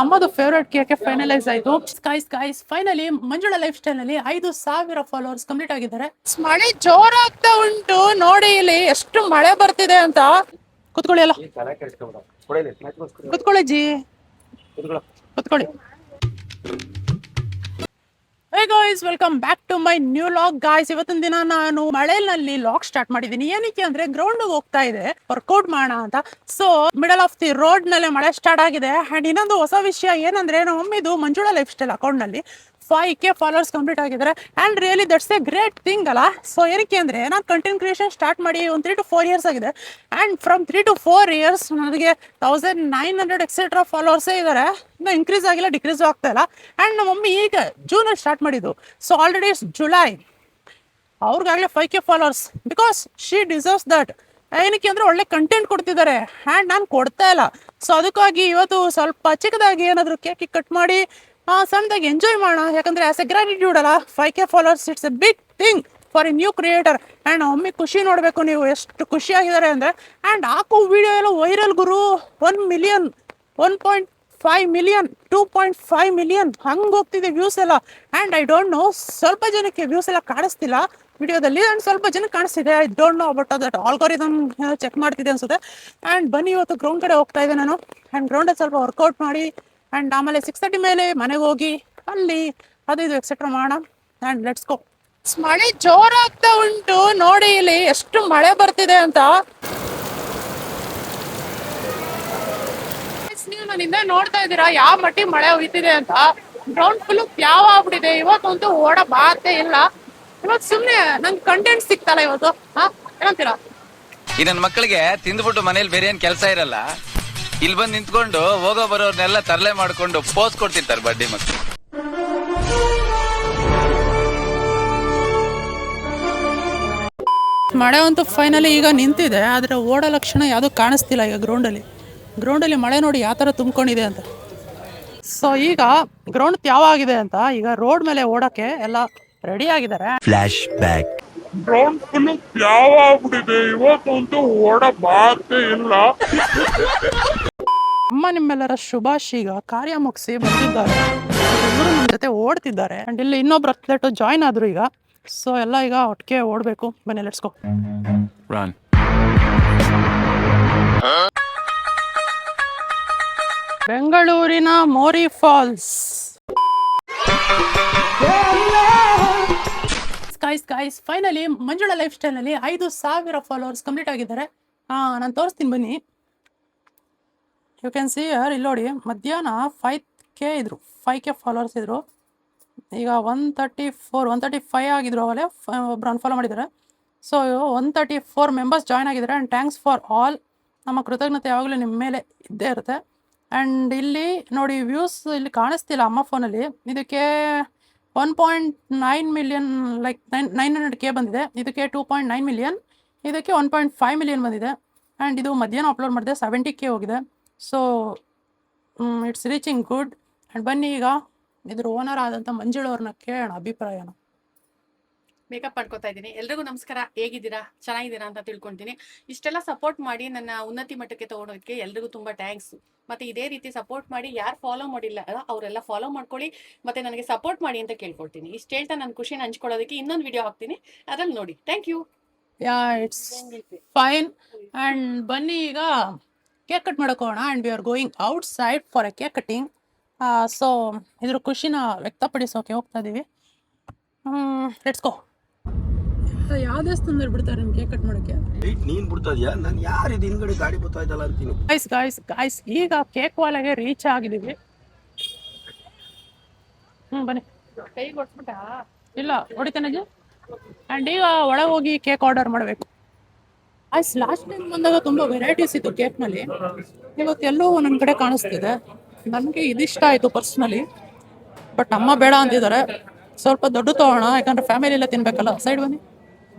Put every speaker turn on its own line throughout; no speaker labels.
ಅಮ್ಮದು favourite cake finalise ಆಯ್ತು. Guys finally Manjula lifestyle ನಲ್ಲಿ 5,000 followers complete ಆಗಿದ್ದಾರೆ. ಮಳೆ ಜೋರಾಗ್ತಾ ಉಂಟು ನೋಡಿ, ಇಲ್ಲಿ ಎಷ್ಟು ಮಳೆ ಬರ್ತಿದೆ ಅಂತ. ಕುತ್ಕೊಳ್ಳಿ ಅಲ್ಲ, ಕುತ್ಕೊಳ್ಳಿ ಜಿ, ಕುತ್ಕೊಳ್ಳಿ. Hey guys, welcome back to my new vlog. Guys, ಇವತ್ತಿನ ದಿನ ನಾನು ಮಳೆನಲ್ಲಿ ಲಾಗ್ ಸ್ಟಾರ್ಟ್ ಮಾಡಿದ್ದೀನಿ. ಏನಕ್ಕೆ ಅಂದ್ರೆ ಗ್ರೌಂಡ್ ಹೋಗ್ತಾ ಇದೆ, ವರ್ಕೌಟ್ ಮಾಡೋಣ ಅಂತ. So middle of the road ನಲ್ಲಿ ಮಳೆ ಸ್ಟಾರ್ಟ್ ಆಗಿದೆ. ಅಂಡ್ ಇನ್ನೊಂದು ಹೊಸ ವಿಷಯ ಏನಂದ್ರೆ, ನಮ್ಮ ಮಮ್ಮಿದು ಮಂಜುಳಾ ಲೈಫ್ ಸ್ಟೈಲ್ ಅಕೌಂಟ್ ನಲ್ಲಿ 5K ಫಾಲೋವರ್ಸ್ ಕಂಪ್ಲೀಟ್ ಆಗಿದ್ದಾರೆ. And really that's A great thing ಅಲ್ಲ. ಸೊ ಏನಕ್ಕೆ ಅಂದರೆ, ನಾನು ಕಂಟೆಂಟ್ ಕ್ರಿಯೇಷನ್ ಸ್ಟಾರ್ಟ್ ಮಾಡಿ ಒಂದು 3 to 4 ಇಯರ್ಸ್ ಆಗಿದೆ. ಆ್ಯಂಡ್ ಫ್ರಮ್ 3 to 4 ಇಯರ್ಸ್ ನನಗೆ 1900 ಎಕ್ಸೆಟ್ರಾ ಫಾಲೋವರ್ಸೇ ಇದ್ದಾರೆ. ಇನ್ನೂ ಇನ್ಕ್ರೀಸ್ ಆಗಿಲ್ಲ, ಡಿಕ್ರೀಸು ಆಗ್ತಾ ಇಲ್ಲ. ಆ್ಯಂಡ್ ನಮ್ಮ ಮಮ್ಮಿ ಈಗ ಜೂನಲ್ಲಿ ಸ್ಟಾರ್ಟ್ ಮಾಡಿದ್ದು. ಸೊ ಆಲ್ರೆಡಿ ಇಟ್ಸ್ ಜುಲೈ, ಅವ್ರಿಗಾಗಲೇ 5K followers. Because she deserves that. ಏನಕ್ಕೆ ಅಂದರೆ ಒಳ್ಳೆ ಕಂಟೆಂಟ್ ಕೊಡ್ತಿದ್ದಾರೆ, ಆ್ಯಂಡ್ ನಾನು ಕೊಡ್ತಾ ಇಲ್ಲ. ಸೊ ಅದಕ್ಕಾಗಿ ಇವತ್ತು ಸ್ವಲ್ಪ ಚಿಕ್ಕದಾಗಿ ಏನಾದರೂ ಕೇಕ್ ಕಟ್ ಮಾಡಿ ಸಣ್ಣದಾಗಿ ಎಂಜಾಯ್ ಮಾಡೋಣ. ಯಾಕಂದರೆ ಆಸ್ ಎ ಗ್ರಾಟಿಟ್ಯೂಡ್ ಅಲ್ಲ, 5K followers it's a big thing for a new creator. And ಒಮ್ಮೆ ಖುಷಿ ನೋಡಬೇಕು ನೀವು, ಎಷ್ಟು ಖುಷಿಯಾಗಿದ್ದಾರೆ ಅಂದರೆ. ಆ್ಯಂಡ್ ಹಾಕೋ ವಿಡಿಯೋ ಎಲ್ಲ ವೈರಲ್ ಗುರು. 1 ಮಿಲಿಯನ್, 1.5 ಮಿಲಿಯನ್, 2.5 ಮಿಲಿಯನ್ ಹಂಗೆ ಹೋಗ್ತಿದೆ ವ್ಯೂಸ್ ಎಲ್ಲ. ಆ್ಯಂಡ್ ಐ ಡೋಂಟ್ ನೋ, ಸ್ವಲ್ಪ ಜನಕ್ಕೆ ವ್ಯೂಸ್ ಎಲ್ಲ ಕಾಣಿಸ್ತಿಲ್ಲ ವಿಡಿಯೋದಲ್ಲಿ, ಆ್ಯಂಡ್ ಸ್ವಲ್ಪ ಜನಕ್ಕೆ ಕಾಣಿಸ್ತಿದೆ. I don't know but that algorithm check ಮಾಡ್ತಿದೆ ಅನ್ಸುತ್ತೆ. ಆ್ಯಂಡ್ ಬನ್ನಿ, ಇವತ್ತು ಗ್ರೌಂಡ್ ಕಡೆ ಹೋಗ್ತಾ ಇದ್ದೆ ನಾನು. ಆ್ಯಂಡ್ ಗ್ರೌಂಡಲ್ಲಿ ಸ್ವಲ್ಪ ವರ್ಕೌಟ್ ಮಾಡಿ, ಆ್ಯಂಡ್ ಆಮೇಲೆ 6:30 ಮೇಲೆ ಮನೆಗೆ ಹೋಗಿ ಅಲ್ಲಿ ಅದು ಇದು ಎಕ್ಸೆಟ್ರಾ ಮಾಡೋಣ. And let's go. ಮಳೆ ಜೋರಾಗ್ತಾ ಉಂಟು ನೋಡಿ, ಇಲ್ಲಿ ಎಷ್ಟು ಮಳೆ ಬರ್ತಿದೆ ಅಂತ. ನೀವು ನನ್ನಿಂದ ನೋಡ್ತಾ ಇದ್ದೀರಾ ಯಾವ ಮಟ್ಟಿ ಮಳೆ ಹುಯ್ತಿದೆ ಅಂತ. ಗ್ರೌಂಡ್ ಫುಲ್ ಪ್ಯಾವ ಆಗ್ಬಿಟ್ಟಿದೆ. ಇವತ್ತಂತೂ ಓಡ ಬಾತೆ ಇಲ್ಲ. ಇವತ್ತು ಸುಮ್ಮನೆ ನಂಗೆ ಕಂಟೆಂಟ್ ಸಿಗ್ತಲ್ಲ ಇವತ್ತು. ಏನಂತೀರಾ?
ಈ ನನ್ನ ಮಕ್ಕಳಿಗೆ ತಿಂದ್ಬಿಟ್ಟು ಮನೇಲಿ ಬೇರೆ ಏನ್ ಕೆಲಸ ಇರಲ್ಲ, ಇಲ್ಲಿ ಬಂದು ನಿಂತ್ಕೊಂಡು ಹೋಗೋ ಬರೋರ್ನೆಲ್ಲ ತರಲೆ ಮಾಡ್ಕೊಂಡು ಪೋಸ್ ಕೊಡ್ತಿರ್ತಾರೆ ಬಡ್ಡಿ ಮಕ್ಕಳು.
ಮಳೆ ಅಂತೂ ಫೈನಲಿ ಈಗ ನಿಂತಿದೆ, ಆದರೆ ಓಡೋ ಲಕ್ಷಣ ಯಾವುದೂ ಕಾಣಿಸ್ತಿಲ್ಲ ಈಗ ಗ್ರೌಂಡಲ್ಲಿ ಮಳೆ ನೋಡಿ ಯಾವ ಥರ ತುಂಬ್ಕೊಂಡಿದೆ ಅಂತ. ಸೊ ಈಗ ಗ್ರೌಂಡ್ ತ್ಯಾವ ಆಗಿದೆ ಅಂತ, ಈಗ ರೋಡ್ ಮೇಲೆ ಓಡೋಕ್ಕೆ ಎಲ್ಲ ರೆಡಿ ಆಗಿದ್ದಾರೆ.
Flash back.
ಗ್ರೌಂಡ್ ಫುಲ್ ಯಾವ ಆಗ್ಬಿಟ್ಟಿದೆ, ಇವತ್ತಂತೂ ಓಡ ಬಾತೆ ಇಲ್ಲ.
ಅಮ್ಮ ನಿಮ್ಮೆಲ್ಲರ ಶುಭಾಶೀಗ ಕಾರ್ಯ ಮುಗಿಸಿ ಬಂದಿದ್ದಾರೆ. ಇವರು ನಮ್ಮ ಜೊತೆ ಓಡ್ತಿದ್ದಾರೆ. ಅಂಡ್ ಇಲ್ಲಿ ಇನ್ನೊಬ್ರು ಅಥ್ಲೆಟ್ ಜಾಯ್ನ್ ಆದ್ರು ಈಗ. ಸೊ ಎಲ್ಲ ಈಗ ಒಟ್ಟಿಗೆ ಓಡಬೇಕು. ಬನ್ನಿ, ಲೆಟ್ಸ್ ಗೋ.
ರನ್.
ಬೆಂಗಳೂರಿನ ಮೋರಿ falls. Guys finally Manjula lifestyle ನಲ್ಲಿ 5,000 ಫಾಲೋವರ್ಸ್ ಕಂಪ್ಲೀಟ್ ಆಗಿದ್ದಾರೆ. ನಾನು ತೋರಿಸ್ತೀನಿ ಬನ್ನಿ. ಯು ಕ್ಯಾನ್ ಸಿ ಯರ್, ಇಲ್ಲಿ ನೋಡಿ, ಮಧ್ಯಾಹ್ನ 5K ಫಾಲೋವರ್ಸ್ ಇದ್ರು. ಈಗ 135 ಆಗಿದ್ರು. ಅವಲೇ ಒಬ್ರು ಅನ್ಫಾಲೋ ಮಾಡಿದ್ದಾರೆ. ಸೊ 134 ಮೆಂಬರ್ಸ್ ಜಾಯ್ನ್ ಆಗಿದ್ದಾರೆ. And thanks for all. ನಮ್ಮ ಕೃತಜ್ಞತೆ ಯಾವಾಗಲೂ ನಿಮ್ಮ ಮೇಲೆ ಇದ್ದೇ ಇರುತ್ತೆ. ಆ್ಯಂಡ್ ಇಲ್ಲಿ ನೋಡಿ, ವ್ಯೂಸ್ ಇಲ್ಲಿ ಕಾಣಿಸ್ತಿಲ್ಲ ಅಮ್ಮ ಫೋನಲ್ಲಿ. ಇದಕ್ಕೆ 1.9 ಮಿಲಿಯನ್, ಲೈಕ್ 900K ಬಂದಿದೆ. ಇದಕ್ಕೆ 2.9 ಮಿಲಿಯನ್, ಇದಕ್ಕೆ 1.5 ಮಿಲಿಯನ್ ಬಂದಿದೆ. ಆ್ಯಂಡ್ ಇದು ಮಧ್ಯಾಹ್ನ ಅಪ್ಲೋಡ್ ಮಾಡಿದೆ, 70K ಹೋಗಿದೆ. So it's reaching good. And ಬನ್ನಿ ಈಗ ಇದ್ರ ಓನರ್ ಆದಂಥ ಮಂಜುಳವ್ರನ್ನ ಕೇಳೋಣ ಅಭಿಪ್ರಾಯನ.
ಮೇಕಪ್ ಮಾಡ್ಕೋತಾ ಇದ್ದೀನಿ. ಎಲ್ರಿಗೂ ನಮಸ್ಕಾರ, ಹೇಗಿದ್ದೀರಾ? ಚೆನ್ನಾಗಿದ್ದೀರಾ ಅಂತ ತಿಳ್ಕೊತೀನಿ. ಇಷ್ಟೆಲ್ಲ ಸಪೋರ್ಟ್ ಮಾಡಿ ನನ್ನ ಉನ್ನತಿ ಮಟ್ಟಕ್ಕೆ ತಗೊಂಡೋದಕ್ಕೆ ಎಲ್ರಿಗೂ ತುಂಬಾ ಥ್ಯಾಂಕ್ಸ್. ಮತ್ತೆ ಇದೇ ರೀತಿ ಸಪೋರ್ಟ್ ಮಾಡಿ, ಯಾರು ಫಾಲೋ ಮಾಡಿಲ್ಲ ಅವರೆಲ್ಲ ಫಾಲೋ ಮಾಡ್ಕೊಳ್ಳಿ, ಮತ್ತೆ ನನಗೆ ಸಪೋರ್ಟ್ ಮಾಡಿ ಅಂತ ಕೇಳ್ಕೊಳ್ತೀನಿ. ಇಷ್ಟು ಹೇಳ್ತಾ ನನ್ನ ಖುಷಿನ ಹಂಚ್ಕೊಳ್ಳೋದಕ್ಕೆ ಇನ್ನೊಂದು ವಿಡಿಯೋ ಹಾಕ್ತೀನಿ, ಅದ್ರಲ್ಲಿ ನೋಡಿ. Thank you.
It's fine. And ಬನ್ನಿ ಈಗ ಕೇಕ್ ಕಟ್ ಮಾಡೋಕೋಣ. And we are going outside for a cake cutting. So ಇದ್ರ ಖುಷಿನ ವ್ಯಕ್ತಪಡಿಸೋಕೆ ಹೋಗ್ತಾ ಇದ್ದೀವಿ. Let's go. ಯಾವ ದೇವಸ್ಥಾನದಲ್ಲಿ ಬಿಡ್ತಾರೆ ನಿಮ್ಗೆ ಕೇಕ್ ಕಟ್ ಮಾಡೋಕ್ಕೆ?
ನೀನ್ ಬಿಡ್ತಾ ಇದೀಯಾ? ನಾನು ಯಾರಿದು ಹಿಂದ್ಗಡೆ ಗಾಡಿ ಬರ್ತಾ ಇದ್ದಲ್ಲ ಅಂತೀನಿ.
ಗಾಯ್ಸ್ ಈಗ ಕೇಕ್ ವಾಲೆಗೆ ರೀಚ್ ಆಗಿದ್ದೀವಿ. ಬನ್ನಿ.
ಕೈ ಕೊಟ್ಬಿಟ್ಟ?
ಇಲ್ಲ, ಹೊಡಿತೇನೆ. ಆ್ಯಂಡ್ ಈಗ ಒಳಗೆ ಹೋಗಿ ಕೇಕ್ ಆರ್ಡರ್ ಮಾಡಬೇಕು. ಲಾಸ್ಟ್ ಟೈಮ್ ಬಂದಾಗ ತುಂಬ ವೆರೈಟೀಸ್ ಇತ್ತು ಕೇಕ್ನಲ್ಲಿ. ಇವತ್ತೆಲ್ಲೋ ನನ್ನ ಕಡೆ ಕಾಣಿಸ್ತಿದೆ. ನನಗೆ ಇದಿಷ್ಟ ಆಯಿತು ಪರ್ಸ್ನಲಿ, ಬಟ್ ಅಮ್ಮ ಬೇಡ ಅಂತಿದ್ದಾರೆ. ಸ್ವಲ್ಪ ದೊಡ್ಡ ತೊಗೋಣ, ಯಾಕಂದರೆ ಫ್ಯಾಮಿಲಿ ಎಲ್ಲ ತಿನ್ಬೇಕಲ್ಲ. ಸೈಡ್ ಬನ್ನಿ.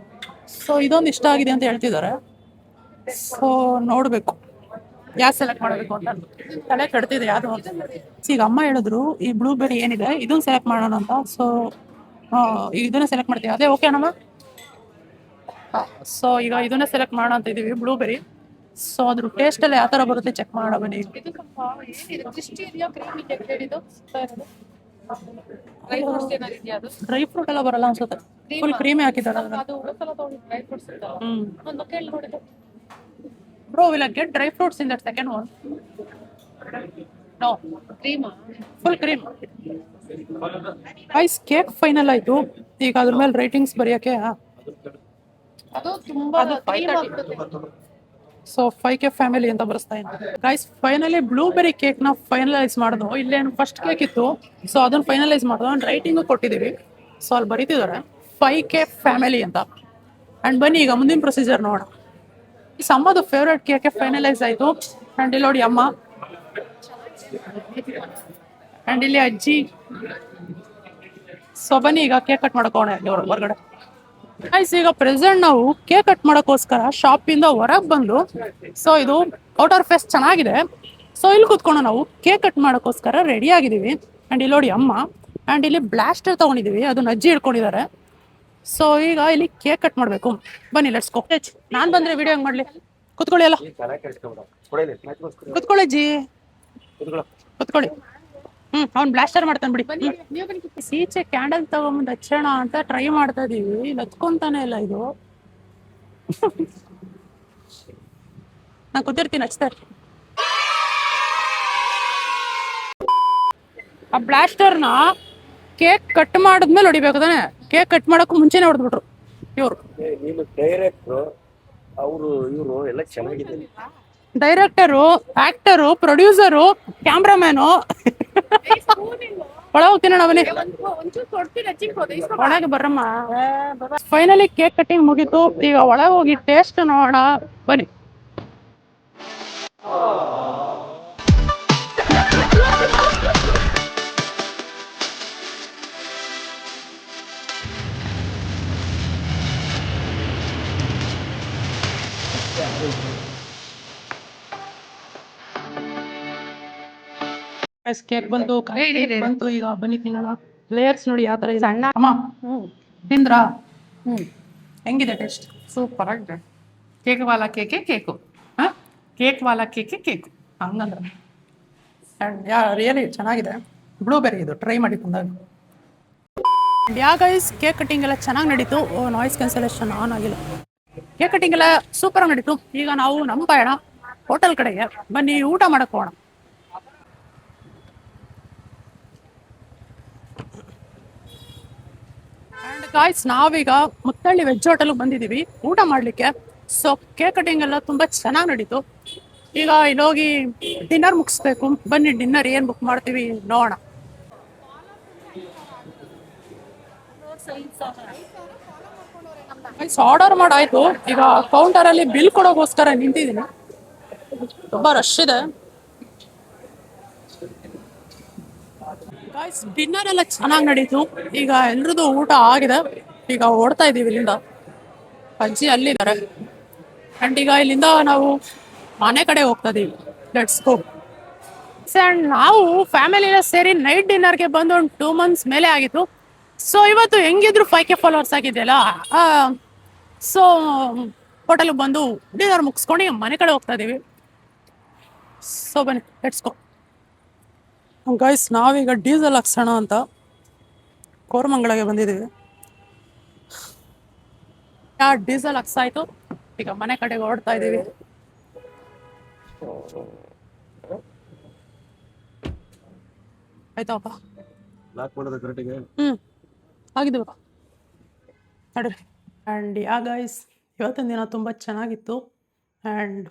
ಸೊ ಇದೊಂದು ಇಷ್ಟ ಆಗಿದೆ ಅಂತ ಹೇಳ್ತಿದ್ದಾರೆ. ಸೊ ನೋಡಬೇಕು ಯಾರು ಸೆಲೆಕ್ಟ್ ಮಾಡಬೇಕು ಅಂತ ತಲೆ ಕೆಡ್ತಿದೆ ಯಾರು ಅಂತ. ಈಗ ಅಮ್ಮ ಹೇಳಿದ್ರು ಈ ಬ್ಲೂಬೆರಿ ಏನಿದೆ ಇದನ್ನು ಸೆಲೆಕ್ಟ್ ಮಾಡೋಣ ಅಂತ. ಸೊ ಇದನ್ನೇ ಸೆಲೆಕ್ಟ್ ಮಾಡ್ತೀವಿ. ಅದೇ ಓಕೆ ಅಣ್ಣಮ್ಮ? ಸೊ ಈಗ ಇದನ್ನೇ ಸೆಲೆಕ್ಟ್ ಮಾಡೋಣ ಅಂತ ಇದ್ದೀವಿ, ಬ್ಲೂಬೆರಿ. ಸೊ ಅದ್ರ ಟೇಸ್ಟ್ ಎಲ್ಲ ಯಾವ ತರ ಬರುತ್ತೆ ಚೆಕ್ ಮಾಡೋಣ ಬನ್ನಿ.
ಇದು ಸ್ವಲ್ಪ ಏನಿದೆ ಕ್ರಿಸ್ಪಿ ಇದೆಯಾ ಕ್ರೀಮ್ ಇದೆಯಾ ಹೇಳಿದ್ದು ಡ್ರೈ ಫ್ರೂಟ್ಸ್ ಏನಾದ್ರು ಇದೆಯಾ ಅದು
ಡ್ರೈ ಫ್ರೂಟ್ ಎಲ್ಲ ಬರಲ್ಲ ಅನ್ಸುತ್ತೆ, ಫುಲ್ ಕ್ರೀಮಿ ಹಾಕಿದ್ದಾರೆ.
ಅದು ಉಳಿಸಲ ತಗೊಂಡು ಡ್ರೈ ಫ್ರೂಟ್ಸ್ ಇದ್ದಲ್ಲ ಒಂದು ಕೇಳಿ ನೋಡಿದ್ದು
bro will I get dry fruits in that second one? No,
ಕ್ರೀಮಾ
full cream. Guys cake final ಆಯ್ತು. ಈಗ ಅದ್ರ ಮೇಲೆ ರೇಟಿಂಗ್ಸ್ ಬರೆಯಕ್ಕೆ
ಅದು ತುಂಬಾ
ಅದು
cream
530.
ಆಗ್ತದೆ.
ಸೊ 5K ಫ್ಯಾಮಿಲಿ ಅಂತ ಬರೆಸ್ತಾ ಇದ್ದೀನಿ. ಗೈಸ್ ಫೈನಲಿ ಬ್ಲೂಬೆರಿ ಕೇಕ್ ನ ಫೈನಲೈಸ್ ಮಾಡಿದ್ವು. ಇಲ್ಲೇನು ಫಸ್ಟ್ ಕೇಕ್ ಇತ್ತು, ಸೊ ಅದನ್ನ ಫೈನಲೈಸ್ ಮಾಡಿದ್ವು. ರೈಟಿಂಗು ಕೊಟ್ಟಿದ್ದೀವಿ, ಸೊ ಅಲ್ಲಿ ಬರೀತಿದ್ದಾರೆ 5K ಫ್ಯಾಮಿಲಿ ಅಂತ. ಅಂಡ್ ಬನ್ನಿ ಈಗ ಮುಂದಿನ ಪ್ರೊಸೀಜರ್ ನೋಡೋಣ. ಈ ಅಮ್ಮದು ಫೇವ್ರೇಟ್ ಕೇಕ್ ಫೈನಲೈಸ್ ಆಯ್ತು. ಅಂಡ್ ಇಲ್ಲಿ ನೋಡಿ ಅಮ್ಮ, ಅಂಡ್ ಇಲ್ಲಿ ಅಜ್ಜಿ. ಸೊ ಬನ್ನಿ ಈಗ ಕೇಕ್ ಕಟ್ ಮಾಡೋಕೋಣ ಹೊರಗಡೆ. ಗೈಸ್ ಈಗ ಪ್ರೆಸೆಂಟ್ ನಾವು ಕೇಕ್ ಕಟ್ ಮಾಡೋಕ್ಕೋಸ್ಕರ ಶಾಪಿಂದ ಹೊರಗೆ ಬಂದು, ಸೊ ಇದು ಔಟರ್ ಫೇಸ್ ಚೆನ್ನಾಗಿದೆ, ಸೊ ಇಲ್ಲಿ ಕೂತ್ಕೊಂಡು ನಾವು ಕೇಕ್ ಕಟ್ ಮಾಡೋಕ್ಕೋಸ್ಕರ ರೆಡಿ ಆಗಿದ್ದೀವಿ. ಆ್ಯಂಡ್ ಇಲ್ಲಿ ನೋಡಿ ಅಮ್ಮ, ಆ್ಯಂಡ್ ಇಲ್ಲಿ ಬ್ಲಾಸ್ಟರ್ ತೊಗೊಂಡಿದ್ದೀವಿ, ಅದನ್ನ ಅಜ್ಜಿ ಹಿಡ್ಕೊಂಡಿದ್ದಾರೆ. ಸೊ ಈಗ ಇಲ್ಲಿ ಕೇಕ್ ಕಟ್ ಮಾಡಬೇಕು. ಬನ್ನಿ ಲೆಟ್ಸ್ ಗೋ. ನಾನು ಬಂದರೆ ವಿಡಿಯೋ ಹೆಂಗೆ ಮಾಡಲಿ? ಕೂತ್ಕೊಳ್ಳಿ ಅಲ್ಲ, ಕೂತ್ಕೊಳ್ಳಿ ಅಜ್ಜಿ, ಕೂತ್ಕೊಳ್ಳಿ. ಅವ್ನು ಬ್ಲಾಸ್ಟರ್ ಮಾಡ್ತಾನೆ ಬಿಡಿ. ಈಚೆ ಕ್ಯಾಂಡಲ್ ತಗೊಂಬಂದು ಹಚ್ಚೋಣ ಅಂತ ಟ್ರೈ ಮಾಡ್ತಾ ಇದೀವಿ, ಇಲ್ಲಿ ಹಚ್ಕೊಂತಾನೆ ಇಲ್ಲ ಇದು. ನಾನು ಕೂತಿರ್ತೀನಿ, ಹಚ್ತಾ ಇರ್ತೀನಿ. ಆ ಬ್ಲಾಸ್ಟರ್ನ ಕೇಕ್ ಕಟ್ ಮಾಡಿದ್ಮೇಲೆ ಹೊಡಿಬೇಕು ತಾನೆ? ಕೇಕ್ ಕಟ್ ಮಾಡೋಕ್ಕೂ ಮುಂಚೆನೆ ಹೊಡೆದ್ಬಿಟ್ರು ಇವರು.
ನೀನು ಡೈರೆಕ್ಟ್ರು, ಅವರು ಇವರು ಎಲ್ಲ ಚೆನ್ನಾಗಿದೆ.
Director, actor, producer, cameraman. ಒಳಗೆ ಹೋಗ್ತೀನಿ ಬನ್ನಿ,
ಒಂಚೂರು ಕೊಡ್ತೀನಿ ಅಜ್ಜಿ
ಒಳಗೆ ಬರ್ರಮ್ಮ. ಫೈನಲಿ ಕೇಕ್ ಕಟ್ಟಿಂಗ್ ಮುಗೀತು. ಈಗ ಒಳಗೆ ಹೋಗಿ ಟೇಸ್ಟ್ ನೋಡೋಣ ಬನ್ನಿ. ಕೇಕ್ ಬಂತು, ಬಂತು. ಈಗ ಬನ್ನಿ ತಿನ್ನೋಣ. ಲೇಯರ್ಸ್ ನೋಡಿ ಯಾವ ತರ ಇದೆ. ಸಣ್ಣ ಅಮ್ಮ ತಿಂದ್ರಾ? ಹೆಂಗಿದೆ ಟೇಸ್ಟ್?
ಸೂಪರ್ ಆಗಿದೆ. ಕೇಕ್ ವಾಲ ಕೇಕೆ ಕೇಕು, ಕೇಕ್ ವಾಲ ಕೇಕೆ ಕೇಕು
ಹಂಗಂದ್ರೆ ರಿಯಲಿ ಚೆನ್ನಾಗಿದೆ. ಬ್ಲೂಬೆರಿ ಇದು ಟ್ರೈ ಮಾಡಿ ಬಂದಾಗ. ಗೈಸ್ ಕೇಕ್ ಕಟಿಂಗ್ ಎಲ್ಲ ಚೆನ್ನಾಗಿ ನಡೀತು. ನಾಯ್ಸ್ ಕ್ಯಾನ್ಸಲೇಷನ್ ಆನ್ ಆಗಿಲ್ಲ. ಕೇಕ್ ಕಟಿಂಗ್ ಎಲ್ಲ ಸೂಪರ್ ಆಗಿ ನಡೀತು. ಈಗ ನಾವು ನಮ್ಮ ಪಯಣ ಹೋಟೆಲ್ ಕಡೆಗೆ. ಬನ್ನಿ ಊಟ ಮಾಡಕ್ ಹೋಗೋಣ. ಅಂಡ್ ಗಾಯ್ಸ್ ನಾವೀಗ ಮುತ್ತಳ್ಳಿ ವೆಜ್ ಹೋಟೆಲ್ಗೆ ಬಂದಿದ್ದೀವಿ ಊಟ ಮಾಡಲಿಕ್ಕೆ. ಸೊ ಕೇಕ್ ಕಟಿಂಗ್ ಎಲ್ಲ ತುಂಬ ಚೆನ್ನಾಗಿ ನಡೀತು. ಈಗ ಇಲ್ಲೋಗಿ ಡಿನ್ನರ್ ಮುಗಿಸ್ಬೇಕು. ಬನ್ನಿ ಡಿನ್ನರ್ ಏನು ಬುಕ್ ಮಾಡ್ತೀವಿ ನೋಡೋಣ. ಆರ್ಡರ್ ಮಾಡಾಯ್ತು. ಈಗ ಕೌಂಟರಲ್ಲಿ ಬಿಲ್ ಕೊಡೋಗೋಸ್ಕರ ನಿಂತಿದ್ದೀನಿ. ತುಂಬ ರಶ್ ಇದೆ. ಗಾಯ್ಸ್ ಡಿನ್ನರ್ ಎಲ್ಲ ಚೆನ್ನಾಗಿ ನಡೀತು. ಈಗ ಎಲ್ರದ್ದು ಊಟ ಆಗಿದೆ. ಈಗ ಓಡ್ತಾ ಇದೀವಿ ಇಲ್ಲಿಂದ. ಅಜ್ಜಿ ಅಲ್ಲಿದ್ದಾರೆ. ಅಂಡ್ ಈಗ ಇಲ್ಲಿಂದ ನಾವು ಮನೆ ಕಡೆ ಹೋಗ್ತಾ ಇದೀವಿ. Let's go. ಅಂಡ್ ನಾವು ಫ್ಯಾಮಿಲಿ ಸೇರಿ ನೈಟ್ ಡಿನ್ನರ್ಗೆ ಬಂದು ಒಂದು 2 months ಮೇಲೆ ಆಗಿತ್ತು. ಸೊ ಇವತ್ತು ಹೆಂಗಿದ್ರು 5K ಫಾಲೋವರ್ಸ್ ಆಗಿದೆಯಲ್ಲ, ಸೊ ಹೋಟೆಲ್ಗೆ ಬಂದು ಡಿನ್ನರ್ ಮುಗಿಸ್ಕೊಂಡು ಈಗ ಮನೆ ಕಡೆ ಹೋಗ್ತಾ ಇದೀವಿ. ಸೊ ಬನ್ನಿ ಲೆಟ್ಸ್ ಗೋ. ಗೈಸ್ ನಾವೀಗ ಡೀಸೆಲ್ ಹಾಕ್ಸೋಣ ಅಂತ ಕೋರಮಂಗಲಗೆ ಬಂದಿದ್ದೀವಿ. ಡೀಸೆಲ್ ಹಾಕ್ಸಾಯ್ತು. ಈಗ ಮನೆ ಕಡೆಗೆ ಹೊರಡ್ತಾ ಇದ್ದೀವಿ. ಆಯ್ತಪ್ಪ,
ಲಾಕ್ ಮಾಡೋದು ಕರೆಕ್ಟಿಗೆ.
ಆಗಿದ್ದೀವ ನೋಡಿ. ಆ್ಯಂಡ್ ಗೈಸ್ ಇವತ್ತಿನ ದಿನ ತುಂಬ ಚೆನ್ನಾಗಿತ್ತು. ಆ್ಯಂಡ್